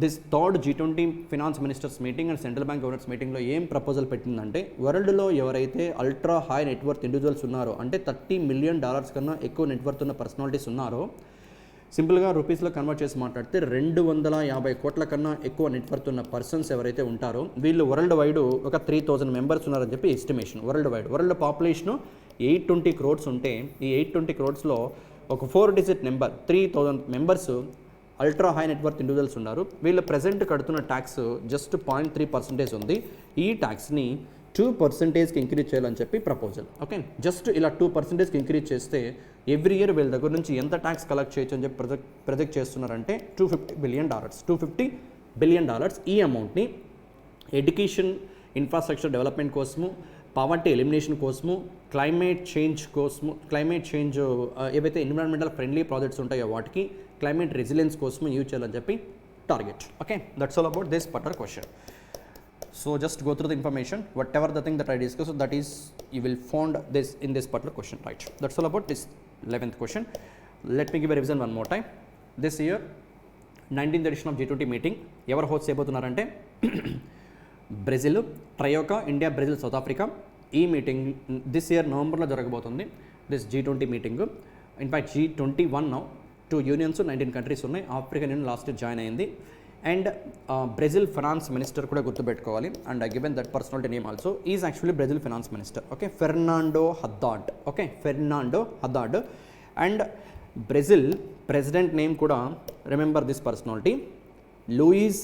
this third G20 finance ministers meeting and central bank governors మీటింగ్లో ఏం ప్రపోజల్ పెట్టిందంటే వరల్డ్లో ఎవరైతే అల్ట్రా హై నెట్వర్త్ ఇండివిజువల్స్ ఉన్నారో అంటే $30 million కన్నా ఎక్కువ నెట్వర్త్ ఉన్న పర్సనాలిటీస్ ఉన్నారో సింపుల్గా రూపీస్లో కన్వర్ట్ చేసి మాట్లాడితే 250 కోట్ల కన్నా ఎక్కువ నెట్వర్త్ ఉన్న పర్సన్స్ ఎవరైతే ఉంటారో వీళ్ళు వరల్డ్ వైడ్ ఒక 3,000 మెంబర్స్ ఉన్నారని చెప్పి ఎస్టిమేషన్. వరల్డ్ పాపులేషన్ 820 crores ఉంటే ఈ 820 crores ఒక 4 digit number 3,000 members ultra high net worth individuals ఉన్నారు. వీళ్ళు ప్రెజెంట్ కడుతున్న ట్యాక్స్ జస్ట్ 0.3% ఉంది. ఈ ట్యాక్స్ని 2%కి ఇంక్రీజ్ చేయాలని చెప్పి ప్రపోజల్. ఓకే, జస్ట్ ఇలా 2%కి ఇంక్రీజ్ చేస్తే ఎవ్రీ ఇయర్ వీళ్ళ దగ్గర నుంచి ఎంత ట్యాక్స్ కలెక్ట్ చేయొచ్చు అని చెప్పి ప్రొజెక్ట్ చేస్తున్నారంటే $250 billion. $250 billion ఈ అమౌంట్ని ఎడ్యుకేషన్ ఇన్ఫ్రాస్ట్రక్చర్ డెవలప్మెంట్ కోసము, పావర్టీ ఎలిమినేషన్ కోసము, క్లైమేట్ చేంజ్ ఏవైతే ఎన్విరాన్మెంటల్ ఫ్రెండ్లీ ప్రాజెక్ట్స్ ఉంటాయో వాటికి క్లైమేట్ రెసిలియన్స్ కోసము యూజ్ చేయాలని చెప్పి target. Okay, that's all about this particular question. So just go through the information, whatever the thing that I discussed, that is you will find this in this particular question, right? That's all about this 11th question. Let me give a revision one more time. This year 19th edition of G20 meeting ever host చేయబోతున్నారంటే Brazil, troika, India, Brazil, South Africa. ఈ meeting this year నవంబర్లో జరగబోతుంది. This G20 meeting. In fact G21 now 2 unions 19 countries ఉన్నాయి. African Union last join అయింది. And Brazil finance minister కూడా గుర్తుపెట్టుకోవాలి. And given that personality name also is actually Brazil finance minister. Okay, Fernando Haddad. Okay, Fernando Haddad. And Brazil president name కూడా remember this personality, Luiz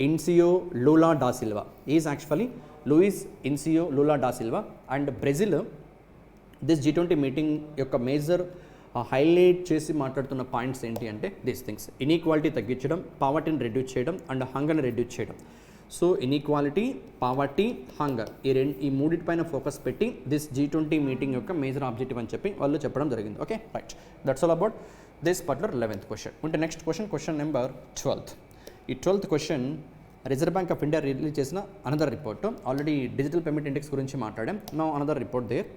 Inacio Lula da Silva. Is actually Luis Inacio Lula da Silva. And Brazil this G20 meeting యొక్క major highlight చేసి మాట్లాడుతున్న points ఏంటి అంటే these things: inequality తగ్గించడం, పావర్టీని reduce చేయడం and హంగర్ని రెడ్యూస్ చేయడం. సో ఇన్ఈక్వాలిటీ, పావర్టీ, హంగర్ ఈ మూడింటిపైన ఫోకస్ పెట్టి దిస్ G20 మీటింగ్ యొక్క మేజర్ ఆబ్జెక్టివ్ అని చెప్పి వాళ్ళు చెప్పడం జరిగింది. Okay, right, that's all about this particular 11th question. ఉంటే నెక్స్ట్ క్వశ్చన్ నెంబర్ 12th. ఈ 12th question Reserve Bank of India release చేసిన another report. Already digital payment index గురించి మాట్లాడాం. Now another report there.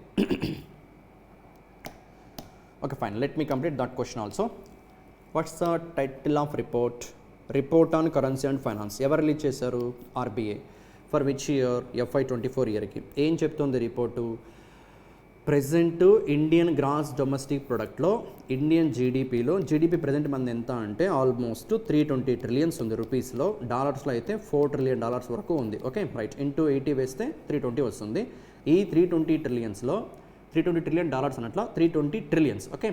Okay, fine. Let me complete that question also. What's the title of report? Report on currency and finance. ఎవరు release చేశారు? RBI. For which year? FY24 ఇయర్కి. ఏం చెప్తుంది report? Present Indian gross domestic ప్రొడక్ట్లో, Indian జీడిపిలో, GDP present మంది ఎంత అంటే ఆల్మోస్ట్ 320 trillions ఉంది రూపీస్లో. డాలర్స్లో అయితే $4 trillion వరకు ఉంది. ఓకే, రైట్, ఇంటూ 80 వేస్తే 320 వస్తుంది. ఈ 320 trillionsలో $320 trillion అన్నట్ల 320 trillions. Okay,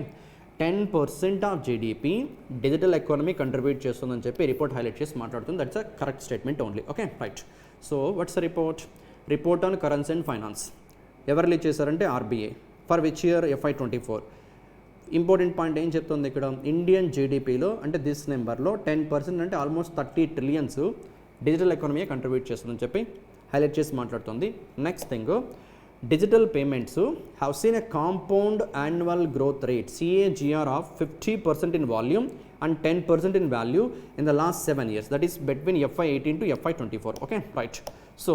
10% of GDP digital economy contribute చేస్తుందని చెప్పి రిపోర్ట్ హైలైట్ చేసి మాట్లాడుతుంది. That's a correct statement only. Okay, right. So what's the report on currency and finance ఎవరు రిలీజ్ చేశారంటే RBI. For which year? FY24. Important point ఏం చెప్తుంది ఇక్కడ? Indian జీడిపిలో అంటే దిస్ నెంబర్లో 10% అంటే almost 30 trillions digital economy contribute చేస్తుందని చెప్పి హైలైట్ చేసి మాట్లాడుతుంది. Next thing, digital payments have seen a compound annual growth rate CAGR of 50% in volume and 10% in value in the last 7 years. That is between FY18 to FY24. Okay, right. So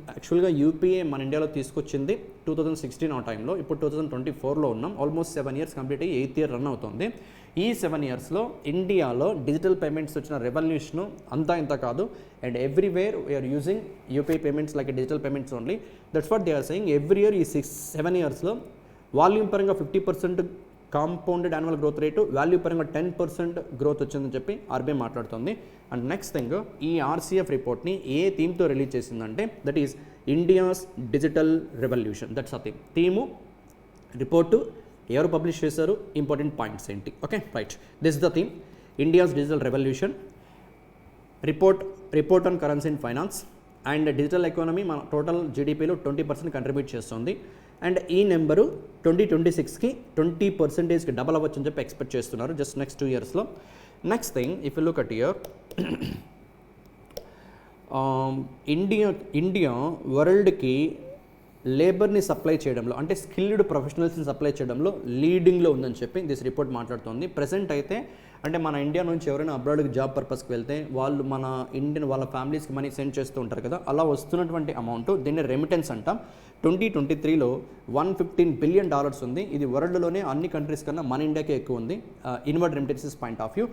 యాక్చువల్గా UPA మన ఇండియాలో తీసుకొచ్చింది 2016 ఆ టైంలో. ఇప్పుడు 2024లో ఉన్నాం. Almost 7 years complete అయ్యి 8th year run అవుతుంది. ఈ 7 yearsలో ఇండియాలో డిజిటల్ పేమెంట్స్ వచ్చిన రెవల్యూషన్ అంతా ఇంత కాదు. And everywhere we're using UPI payments like digital payments only. That's what they are saying. Every year ఈ 7 yearsలో వాల్యూమ్ పరంగా 50% compounded annual growth rate, value పరంగా 10% గ్రోత్ వచ్చిందని చెప్పి RBI మాట్లాడుతుంది. అండ్ నెక్స్ట్ థింగ్, ఈ RCF రిపోర్ట్ని ఏ థీమ్తో రిలీజ్ చేసిందంటే that is India's digital revolution. That's a theme. Report ఎవరు పబ్లిష్ చేశారు, ఇంపార్టెంట్ పాయింట్స్ ఏంటి? Okay, right, this is the theme, India's digital revolution. Report on currency and finance. And digital economy మన total జీడిపిలో 20% contribute చేస్తుంది. And ఈ number 2026కి 20%కి double అవ్వచ్చు అని చెప్పి ఎక్స్పెక్ట్ చేస్తున్నారు జస్ట్ నెక్స్ట్ 2 yearsలో. Next thing, if you look at here, India వరల్డ్కి లేబర్ని సప్లై చేయడంలో అంటే స్కిల్డ్ ప్రొఫెషనల్స్ని సప్లై చేయడంలో లీడింగ్లో ఉందని చెప్పి దిస్ రిపోర్ట్ మాట్లాడుతోంది. ప్రెసెంట్ అయితే అంటే మన ఇండియా నుంచి ఎవరైనా అబ్రాడ్కి జాబ్ పర్పస్కి వెళ్తే వాళ్ళు మన ఇండియన్ వాళ్ళ ఫ్యామిలీస్కి మనీ సెండ్ చేస్తూ ఉంటారు కదా, అలా వస్తున్నటువంటి అమౌంట్ దీన్ని రెమిటెన్స్ అంటాం. 2023లో $115 బిలియన్ ఉంది. ఇది వరల్డ్లోనే అన్ని కంట్రీస్ కన్నా మన ఇండియాకే ఎక్కువ ఉంది inward remittances point of view.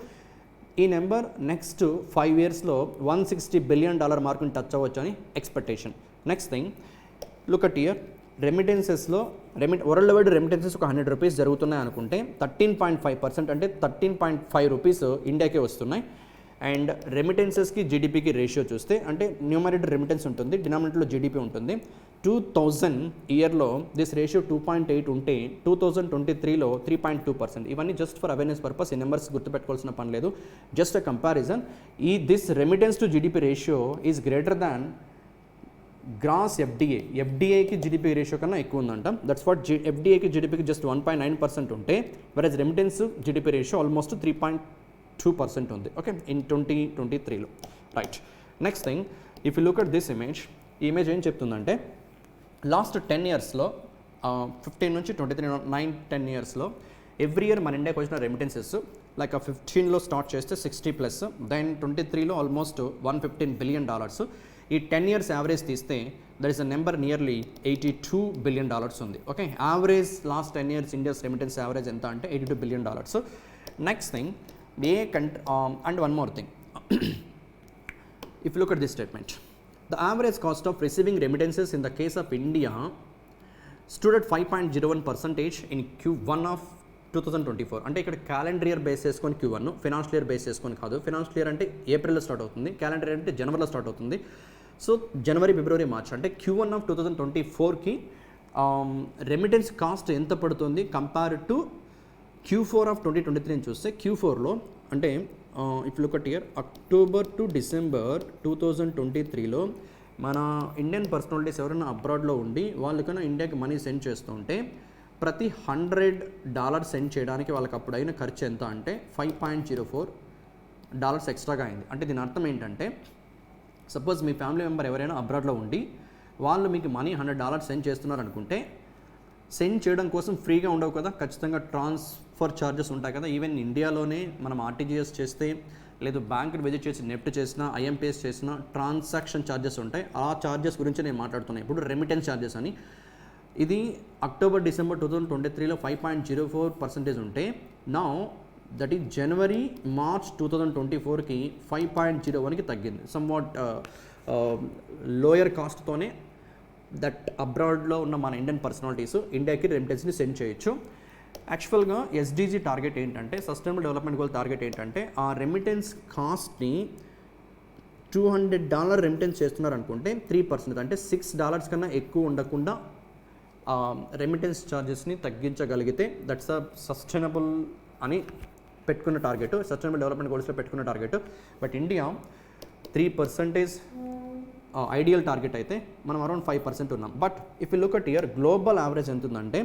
ఈ నెంబర్ నెక్స్ట్ 5 yearsలో $160 బిలియన్ మార్కుని టచ్ అవ్వచ్చు అని expectation. Next thing look at year రెమిటెన్సెస్లో వరల్డ్ వైడ్ రెమిటెన్సెస్ ఒక ₹100 జరుగుతున్నాయి అనుకుంటే 13.5% అంటే 13.5 రూపీస్ ఇండియాకే వస్తున్నాయి. అండ్ రెమిటెన్సెస్కి జీడిపికి రేషియో చూస్తే అంటే న్యూమరేటర్ రెమిటెన్స్ ఉంటుంది, డినామినేటర్లో జీడిపి ఉంటుంది. 2000 ఇయర్లో దిస్ రేషియో 2.8 ఉంటే 2023లో 3.2%. ఇవన్నీ జస్ట్ ఫర్ అవేర్నెస్ పర్పస్, ఈ నెంబర్స్ గుర్తుపెట్టుకోవాల్సిన పని లేదు, just a comparison. This remittance to GDP ratio is greater than gross ఎఫ్డిఐకి జీడిపి రేషియో కన్నా ఎక్కువ ఉందంట. దట్స్ వాట్ ఎఫ్డిఐకి జీడిపికి జస్ట్ 1.9% ఉంటే average remittance GDP ratio almost 3.2% ఉంది. ఓకే, ఇన్ 2023లో. Right, next thing if you look at this image, ఈ ఇమేజ్ ఏం చెప్తుందంటే లాస్ట్ 10 yearsలో 15 నుంచి 23 9-10 yearsలో ఎవ్రీ ఇయర్ మన ఇండియాకి వచ్చిన రెమిటెన్సెస్ లైక్ 15లో స్టార్ట్ చేస్తే 60+, దెన్ 23లో ఆల్మోస్ట్ $115 బిలియన్. ఈ 10 years యావరేజ్ తీస్తే that is a number nearly $82 billion ఉంది. Okay, average last 10 years India's remittance average ఎంత అంటే $82 బిలియన్. నెక్స్ట్ థింగ్ ఏ country and one more thing, if look at this statement, the average cost of receiving remittances in the case of India stood at 5.01% in Q1 of 2024. అంటే ఇక్కడ calendar year base చేసుకొని Q1, financial year base చేసుకొని కాదు. Financial year అంటే ఏప్రిల్లో start అవుతుంది, calendar year అంటే జనవరిలో స్టార్ట్ అవుతుంది. సో జనవరి, ఫిబ్రవరి, మార్చ్ అంటే Q1 ఆఫ్ 2024కి రెమిటెన్స్ కాస్ట్ ఎంత పడుతుంది కంపేర్ టు Q4 ఆఫ్ 2023 చూస్తే Q4లో అంటే if look at year October to December 2023లో మన ఇండియన్ పర్సనాలిటీస్ ఎవరైనా అబ్రాడ్లో ఉండి వాళ్ళకైనా ఇండియాకి మనీ సెండ్ చేస్తూ ఉంటే ప్రతి $100 సెండ్ చేయడానికి వాళ్ళకి అప్పుడు అయిన ఖర్చు ఎంత అంటే $5.04 ఎక్స్ట్రాగా అయింది. అంటే దీని అర్థం ఏంటంటే సపోజ్ మీ ఫ్యామిలీ మెంబర్ ఎవరైనా అబ్రాడ్లో ఉండి వాళ్ళు మీకు మనీ $100 సెండ్ చేస్తున్నారు అనుకుంటే సెండ్ చేయడం కోసం ఫ్రీగా ఉండవు కదా, ఖచ్చితంగా ట్రాన్స్ఫర్ ఛార్జెస్ ఉంటాయి కదా. ఈవెన్ ఇండియాలోనే మనం ఆర్టీజీఎస్ చేస్తే లేదు బ్యాంక్ని విజిట్ చేసి నెఫ్ట్ చేసినా ఐఎంపీఎస్ చేసినా ట్రాన్సాక్షన్ ఛార్జెస్ ఉంటాయి. ఆ ఛార్జెస్ గురించి నేను మాట్లాడుతున్నాను ఇప్పుడు, రెమిటెన్స్ ఛార్జెస్ అని. ఇది అక్టోబర్ డిసెంబర్ 2023లో 5.04% ఉంటే now that is January March 2024కి 5.01కి తగ్గింది. సమ్ వాట్ లోయర్ కాస్ట్తోనే దట్ అబ్రాడ్లో ఉన్న మన ఇండియన్ పర్సనాలిటీస్ ఇండియాకి రెమిటెన్స్ని సెండ్ చేయొచ్చు. యాక్చువల్గా ఎస్డిజి టార్గెట్ ఏంటంటే, సస్టైనబుల్ డెవలప్మెంట్ గోల్ టార్గెట్ ఏంటంటే ఆ రెమిటెన్స్ కాస్ట్ని $200 రెమిటెన్స్ చేస్తున్నారు అనుకుంటే 3% అంటే $6 కన్నా ఎక్కువ ఉండకుండా రెమిటెన్స్ ఛార్జెస్ని తగ్గించగలిగితే దట్స్ అ సస్టైనబుల్ అని పెట్టుకున్న టార్గెట్, సస్టైనబుల్ డెవలప్మెంట్ గోల్స్లో పెట్టుకున్న target. But India 3% ideal target అయితే మనం అరౌండ్ 5% ఉన్నాం. But if you look at year global average ఎంత ఉందంటే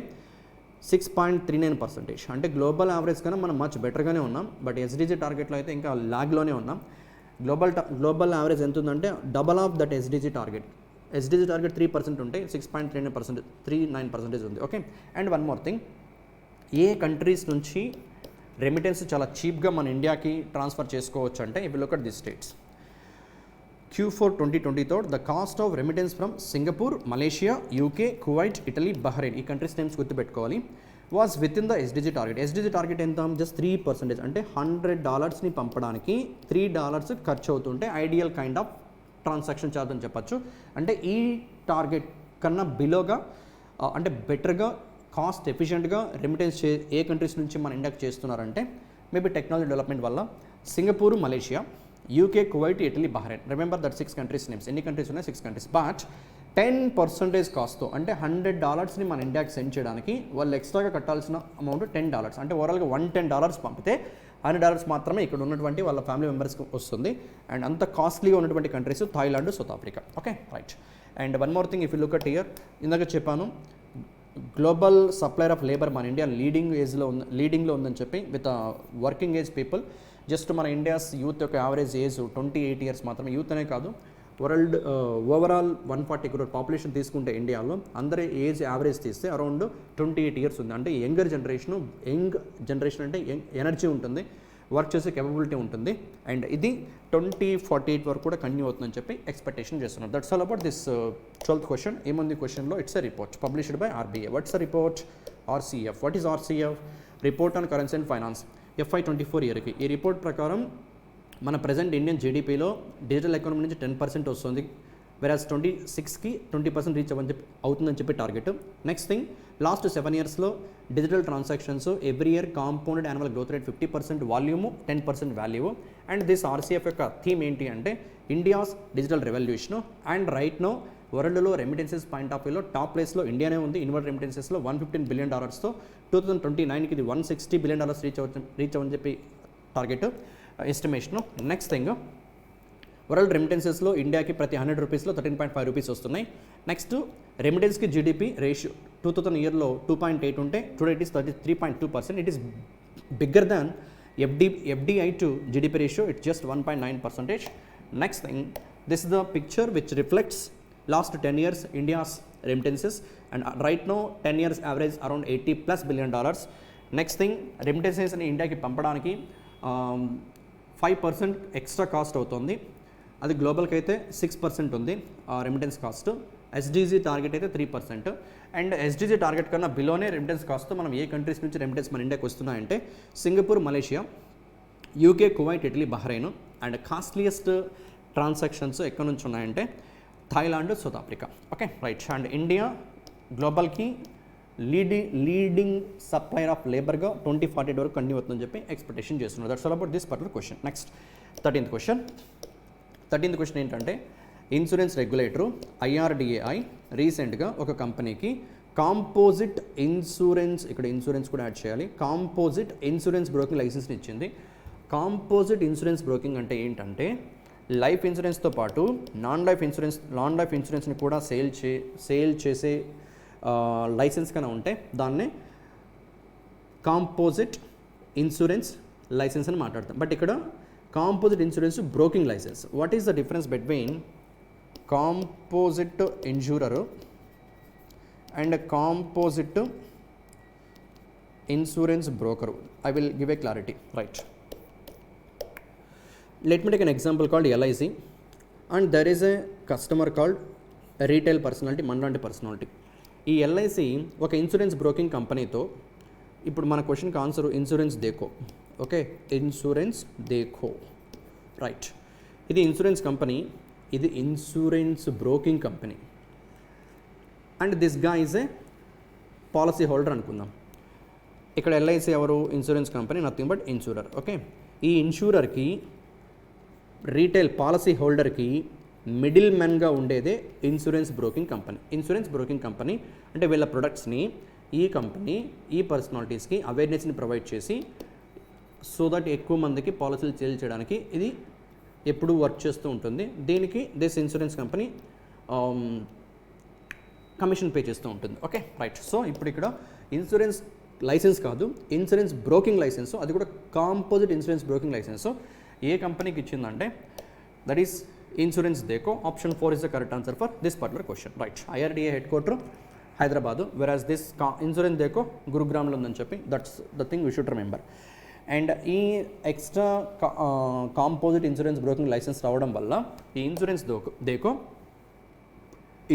6.39%. అంటే గ్లోబల్ యావరేజ్ కన్నా మనం మచ్ బెటర్గానే ఉన్నాం. బట్ ఎస్డిజి టార్గెట్లో అయితే ఇంకా లాగ్లోనే ఉన్నాం. గ్లోబల్ యావరేజ్ ఎంత ఉందంటే double of that SDG target. SDG target 3% ఉంటే 6.39% ఉంది. Okay, and one more thing, A countries నుంచి రెమిటెన్స్ చాలా చీప్గా మన ఇండియాకి ట్రాన్స్ఫర్ చేసుకోవచ్చు అంటే if you look at the states Q4 2023 the cost of remittance from Singapore, Malaysia, UK, Kuwait, Italy, Bahrain, ఈ కంట్రీస్ నేమ్స్ గుర్తుపెట్టుకోవాలి, was with in the SDG target. SDG target ఎంత, జస్ట్ 3%. అంటే $100ని పంపడానికి $3 ఖర్చు అవుతుంటే ideal kind of transaction charge అని చెప్పచ్చు. అంటే ఈ టార్గెట్ కన్నా బిలోగా అంటే బెటర్గా కాస్ట్ ఎఫిషియెంట్గా రెమిటెన్స్ ఏ కంట్రీస్ నుంచి మన ఇండియాకి చేస్తున్నారంటే మేబీ టెక్నాలజీ డెవలప్మెంట్ వల్ల Singapore, Malaysia, UK, Kuwait, Italy, Bahrain. Remember that 6 countries names. ఎన్ని కంట్రీస్ ఉన్నాయి? 6 కంట్రీస్. బట్ 10% కాస్ట్తో అంటే $100ని మన ఇండియాకి సెండ్ చేయడానికి వాళ్ళు ఎక్స్ట్రాగా కట్టాల్సిన అమౌంట్ $10. అంటే ఓవరాల్గా $110 పంపితే $100 మాత్రమే ఇక్కడ ఉన్నటువంటి వాళ్ళ ఫ్యామిలీ మెంబర్స్కి వస్తుంది. అండ్ అంత కాస్ట్లీగా ఉన్నటువంటి countries Thailand, South Africa. Okay, right. And one more thing, if you look at year, ఇందాక చెప్పాను గ్లోబల్ సప్లయర్ ఆఫ్ లేబర్ మన ఇండియా లీడింగ్లో ఉందని చెప్పి with working age people. Just మన ఇండియాస్ యూత్ యొక్క యావరేజ్ ఏజ్ 28 years మాత్రమే. యూత్ అనే కాదు, వరల్డ్ ఓవరాల్ 140 crore పాపులేషన్ తీసుకుంటే ఇండియాలో అందరి ఏజ్ యావరేజ్ తీస్తే అరౌండ్ 28 years ఉంది. అంటే యంగ్ జనరేషన్ అంటే ఎనర్జీ ఉంటుంది, వర్క్ చేసే కెపబిలిటీ ఉంటుంది. అండ్ ఇది 2048 వరకు కూడా కంటిన్యూ అవుతుందని చెప్పి ఎక్స్పెక్టేషన్ చేస్తున్నారు. That's all about this 12th question. ఏముంది క్వశ్చన్లో? It's a report published by RBI. What's a report? RCF. What is RCF? Report on currency and finance. FY24 ఇయర్కి ఈ రిపోర్ట్ ప్రకారం మన ప్రజెంట్ ఇండియన్ జీడిపిలో డిజిటల్ ఎకానమీ నుంచి 10% వస్తుంది, వెరాజ్ 26కి 20% రీచ్ అవుతుందని చెప్పి టార్గెట్. నెక్స్ట్ థింగ్, లాస్ట్ 7 yearsలో digital transactions every year compounded annual growth rate 50% volume, 10% value. And this RCF యొక్క థీమ్ ఏంటి అంటే India's digital revolution. And right now వరల్డ్లో రెమిటెన్సెస్ పాయింట్ ఆఫ్ వ్యూలో టాప్ ప్లేస్లో ఇండియానే ఉంది. ఇన్వర్డ్ రెమిటెన్సెస్లో $115 billion, 2029కి ఇది $160 billion రీచ్ అవ్వని చెప్పి target estimation. Next thing, world రెమిటెన్సెస్లో ఇండియాకి ప్రతి 100 రూపీస్లో 13.5 రూపీస్ వస్తున్నాయి. నెక్స్ట్ రెమిటెన్స్కి జీడిపి రేషియో 2000 ఇయర్లో 2.8 ఉంటే today it is 33.2%. It is bigger than FDI to GDP ratio, it's just 1.9%. Next thing, this is the picture which reflects last 10 years India's remittances, and right now 10 years average around $80+ billion. Next thing, remittances in India ki పంపడానికి 5% extra cost అవుతుంది. అది గ్లోబల్కి అయితే 6% ఉంది remittance cost. SDG target అయితే 3%. And SDG target కన్నా బిలోనే remittance cost మనం ఏ countries నుంచి remittance మన ఇండియాకి వస్తున్నాయంటే Singapore, Malaysia, UK, Kuwait, Italy, Bahrain. And costliest transactions ఎక్కడి నుంచి ఉన్నాయంటే Thailand, South Africa. Okay, right. And India గ్లోబల్కి లీడింగ్ సప్లయర్ ఆఫ్ లేబర్గా 2048 వరకు కంటిన్యూ అవుతుందని చెప్పి ఎక్స్పెక్టేషన్ చేస్తున్నారు. That's all about this particular question. Next 13th question ఏంటంటే ఇన్సూరెన్స్ రెగ్యులేటరు IRDAI రీసెంట్గా ఒక కంపెనీకి కాంపోజిట్ ఇన్సూరెన్స్, ఇక్కడ ఇన్సూరెన్స్ కూడా యాడ్ చేయాలి, కాంపోజిట్ ఇన్సూరెన్స్ బ్రోకింగ్ లైసెన్స్ని ఇచ్చింది. కాంపోజిట్ ఇన్సూరెన్స్ బ్రోకింగ్ అంటే ఏంటంటే లైఫ్ ఇన్సూరెన్స్తో పాటు నాన్ లైఫ్ ఇన్సూరెన్స్ని కూడా సేల్ చేసే లైసెన్స్ కన్నా ఉంటే దాన్నే కాంపోజిట్ ఇన్సూరెన్స్ లైసెన్స్ అని మాట్లాడతాం. బట్ ఇక్కడ composite insurance broking licence. What is the difference between composite insurer and composite insurance broker? I will give a clarity. Right. Let me take an example called LIC, and there is a customer called a retail personality, మనలాంటి personality. ఈ LIC ఒక insurance broking కంపెనీతో, ఇప్పుడు మన క్వశ్చన్కి answer insurance Dekho. Okay, insurance Dekho, right. ఇది insurance company, ఇది insurance broking company. And this guy is a policy holder అనుకుందాం. ఇక్కడ LIC ఎవరు? Insurance company, nothing but insurer. Okay, ఈ ఇన్సూరర్కి రీటైల్ పాలసీ హోల్డర్కి మిడిల్ మ్యాన్గా ఉండేదే ఇన్సూరెన్స్ బ్రోకింగ్ కంపెనీ. అంటే వీళ్ళ ప్రొడక్ట్స్ని ఈ కంపెనీ ఈ పర్సనాలిటీస్కి అవేర్నెస్ని ప్రొవైడ్ చేసి సో దట్ ఎక్కువ మందికి పాలసీలు సేల్ చేయడానికి ఇది ఎప్పుడు వర్క్ చేస్తూ ఉంటుంది. దీనికి this insurance company commission pay చేస్తూ ఉంటుంది. Okay, right. సో ఇప్పుడు ఇక్కడ ఇన్సూరెన్స్ లైసెన్స్ కాదు, ఇన్సూరెన్స్ బ్రోకింగ్ లైసెన్స్, అది కూడా కాంపోజిట్ ఇన్సూరెన్స్ బ్రోకింగ్ లైసెన్స్ ఏ కంపెనీకి ఇచ్చిందంటే that is insurance Dekho. Option 4 is the correct answer for this particular question. Right. IRDA headquarter Hyderabad, whereas this insurance Dekho గురుగ్రామ్లో ఉందని చెప్పి that's the thing you should remember. And ఈ extra composite insurance broking licence రావడం వల్ల ఈ insurance దేకో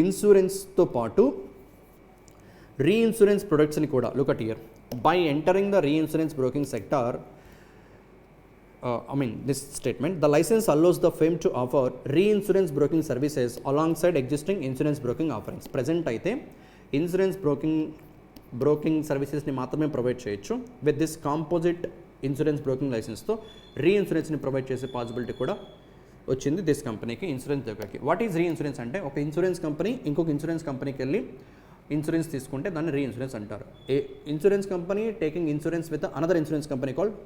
ఇన్సూరెన్స్తో పాటు reinsurance ప్రొడక్ట్స్ని కూడా, look at here, by entering the reinsurance broking sector, this statement, the license allows the firm to offer reinsurance broking services alongside existing insurance broking offerings. Present అయితే insurance broking సర్వీసెస్ని మాత్రమే provide చేయొచ్చు. With this composite insurance broking లైసెన్స్తో రీఇన్సూరెన్స్ని provide చేసే possibility కూడా వచ్చింది this కంపెనీకి, ఇన్సూరెన్స్ దగ్గరికి. వాట్ ఈజ్ రీఇన్సూరెన్స్ అంటే ఒక ఇన్సూరెన్స్ కంపెనీ ఇంకొక ఇన్సూరెన్స్ కంపెనీకి వెళ్ళి ఇన్సూరెన్స్ తీసుకుంటే దాన్ని రీఇన్సూరెన్స్ అంటారు. A insurance company taking insurance with another insurance company called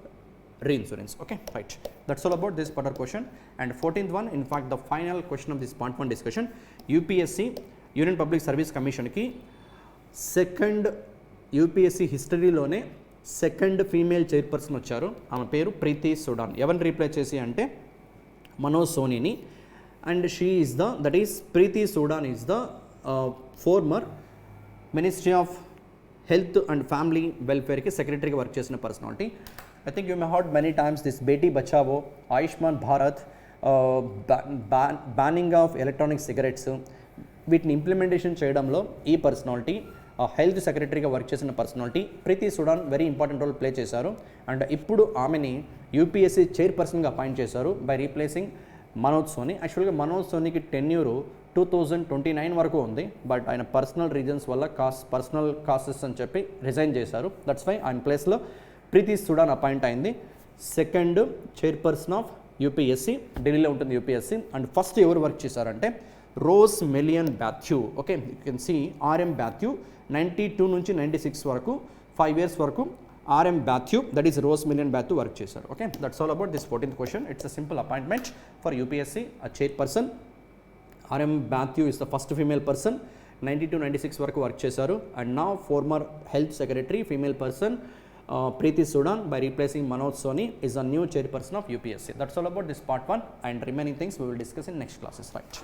reinsurance. Okay, right. That's all about this particular question. And 14th one, in fact the final question of this part 1 discussion, UPSC Union Public Service Commission ki second UPSC historyలోనే second female chairperson వచ్చారు. ఆమె పేరు ప్రీతి సుడాన్. ఎవరిని replace చేసి అంటే మనోజ్ సోనీని. and she is the, that is Preeti Sudan is the former Ministry of Health and Family Welfare ki secretary ga work chesina personality. I think you may heard many times this Beti Bachao, Ayushman Bharat, banning of electronic cigarettes, వీటిని implementation చేయడంలో ఈ personality health సెక్రటరీగా work చేసిన personality Preeti Sudan very important role play చేశారు. And ఇప్పుడు ఆమెని UPSC చైర్పర్సన్గా appoint చేశారు బై రీప్లేసింగ్ మనోజ్ సోని. యాక్చువల్గా మనోజ్ సోనికి టెన్యూరు 2029 వరకు ఉంది, బట్ ఆయన పర్సనల్ రీజన్స్ వల్ల పర్సనల్ కాసెస్ అని చెప్పి రిజైన్ చేశారు. దట్స్ వై ఆయన ప్లేస్లో ప్రీతి సుడాన్ అపాయింట్ అయింది. సెకండ్ చైర్పర్సన్ ఆఫ్ యూపీఎస్సీ, ఢిల్లీలో ఉంటుంది యూపీఎస్సీ. అండ్ ఫస్ట్ ఎవరు వర్క్ చేశారంటే Rose Millian Bathew. Okay, you can see RM Bathew 92 నుంచి 96 వరకు 5 years వరకు RM Bathew, that is Rose Millian Bathew work చేశారు. Okay, that's all about this 14th question. It's a simple appointment for UPSC, a chairperson. RM Bathew is the first female person, 92-96 వరకు work చేశారు. And now former health secretary female person Preeti Sudan by replacing Manoj Soni is a new chairperson of UPSC. That's all about this part 1, and remaining things we will discuss in next classes, right?